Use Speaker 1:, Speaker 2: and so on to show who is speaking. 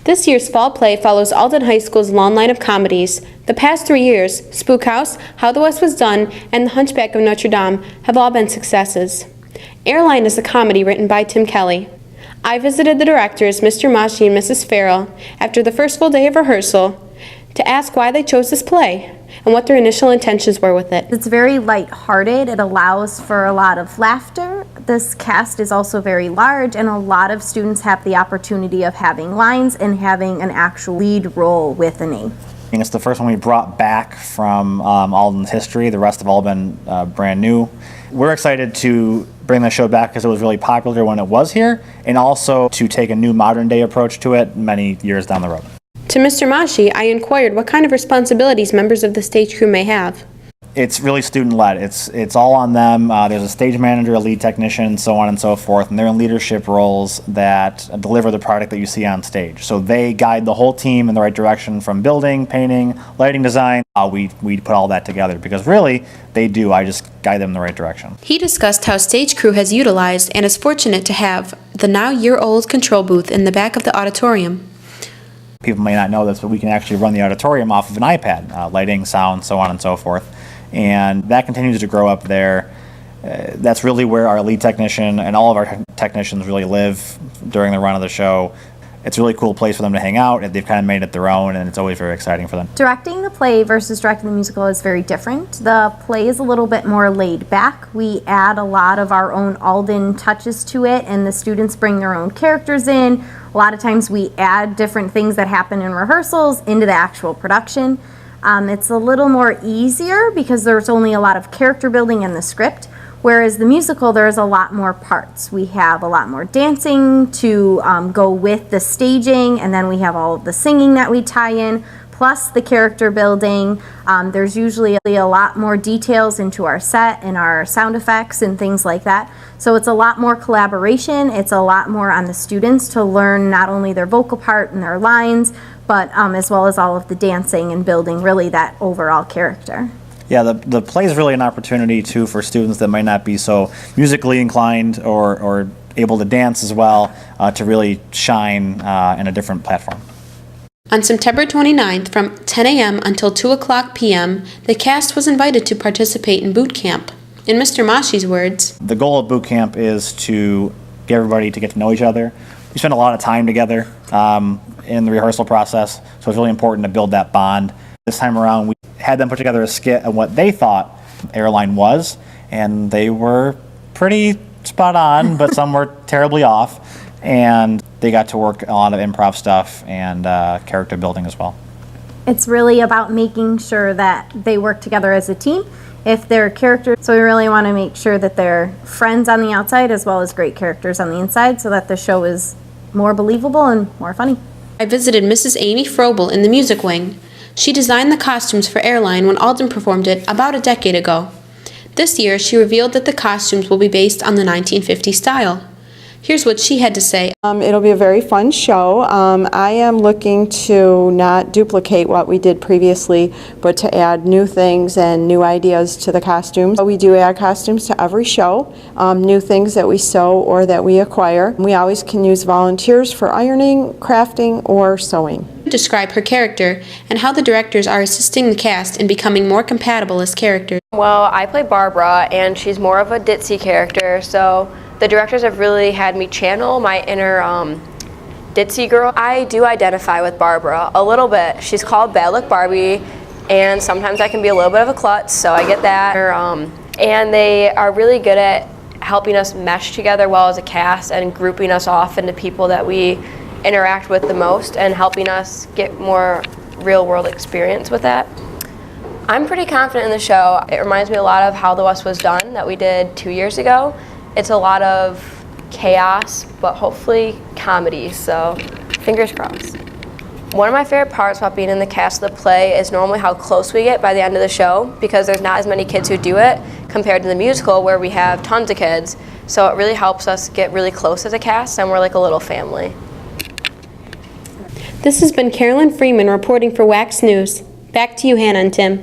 Speaker 1: This year's fall play follows Alden High School's long line of comedies. The past 3 years, Spook House, How the West Was Done, and The Hunchback of Notre Dame have all been successes. Airline is a comedy written by Tim Kelly. I visited the directors, Mr. Mashi and Mrs. Farrell, after the first full day of rehearsal to ask why they chose this play and what their initial intentions were with it.
Speaker 2: It's very light-hearted. It allows for a lot of laughter. This cast is also very large, and a lot of students have the opportunity of having lines and having an actual lead role with a name.
Speaker 3: And it's the first one we brought back from Alden's history. The rest have all been brand new. We're excited to bring the show back because it was really popular when it was here, and also to take a new modern day approach to it many years down the road.
Speaker 1: To Mr. Mashi, I inquired what kind of responsibilities members of the stage crew may have.
Speaker 3: It's really student-led. It's all on them. There's a stage manager, a lead technician, so on and so forth, and they're in leadership roles that deliver the product that you see on stage. So they guide the whole team in the right direction, from building, painting, lighting design. We put all that together because really they do. I just guide them in the right direction.
Speaker 1: He discussed how stage crew has utilized and is fortunate to have the now year-old control booth in the back of the auditorium.
Speaker 3: People may not know this, but we can actually run the auditorium off of an iPad, lighting, sound, so on and so forth. And that continues to grow up there. That's really where our lead technician and all of our technicians really live during the run of the show. It's a really cool place for them to hang out, and they've kind of made it their own, and it's always very exciting for them.
Speaker 2: Directing the play versus directing the musical is very different. The play is a little bit more laid back. We add a lot of our own Alden touches to it, and the students bring their own characters in. A lot of times we add different things that happen in rehearsals into the actual production. It's a little more easier because there's only a lot of character building in the script, whereas the musical, there's a lot more parts. We have a lot more dancing to go with the staging, and then we have all of the singing that we tie in, plus the character building. There's usually a lot more details into our set and our sound effects and things like that. So it's a lot more collaboration. It's a lot more on the students to learn not only their vocal part and their lines, but as well as all of the dancing and building really that overall character.
Speaker 3: Yeah, the play is really an opportunity too for students that might not be so musically inclined or able to dance as well to really shine in a different platform.
Speaker 1: On September 29th from 10 a.m. until 2 o'clock p.m., the cast was invited to participate in boot camp. In Mr. Mashi's words,
Speaker 3: the goal of boot camp is to get everybody to get to know each other. We spend a lot of time together in the rehearsal process, so it's really important to build that bond. This time around, we had them put together a skit on what they thought Airline was, and they were pretty spot on, but some were terribly off, and they got to work a lot of improv stuff and character building as well.
Speaker 2: It's really about making sure that they work together as a team. If they're characters, so we really want to make sure that they're friends on the outside as well as great characters on the inside so that the show is more believable and more funny.
Speaker 1: I visited Mrs. Amy Frobel in the music wing. She designed the costumes for Airline when Alden performed it about a decade ago. This year, she revealed that the costumes will be based on the 1950s style. Here's what she had to say.
Speaker 4: It'll be a very fun show. I am looking to not duplicate what we did previously, but to add new things and new ideas to the costumes. We do add costumes to every show, new things that we sew or that we acquire. We always can use volunteers for ironing, crafting, or sewing.
Speaker 1: Describe her character and how the directors are assisting the cast in becoming more compatible as characters.
Speaker 5: Well, I play Barbara, and she's more of a ditzy character, so the directors have really had me channel my inner ditzy girl. I do identify with Barbara a little bit. She's called Bad Luck Barbie, and sometimes I can be a little bit of a klutz, so I get that. And they are really good at helping us mesh together well as a cast and grouping us off into people that we interact with the most and helping us get more real-world experience with that. I'm pretty confident in the show. It reminds me a lot of How the West Was Done that we did 2 years ago. It's a lot of chaos, but hopefully comedy, so fingers crossed. One of my favorite parts about being in the cast of the play is normally how close we get by the end of the show, because there's not as many kids who do it compared to the musical where we have tons of kids. So it really helps us get really close as a cast, and we're like a little family.
Speaker 1: This has been Carolyn Freeman reporting for Wax News. Back to you, Hannah and Tim.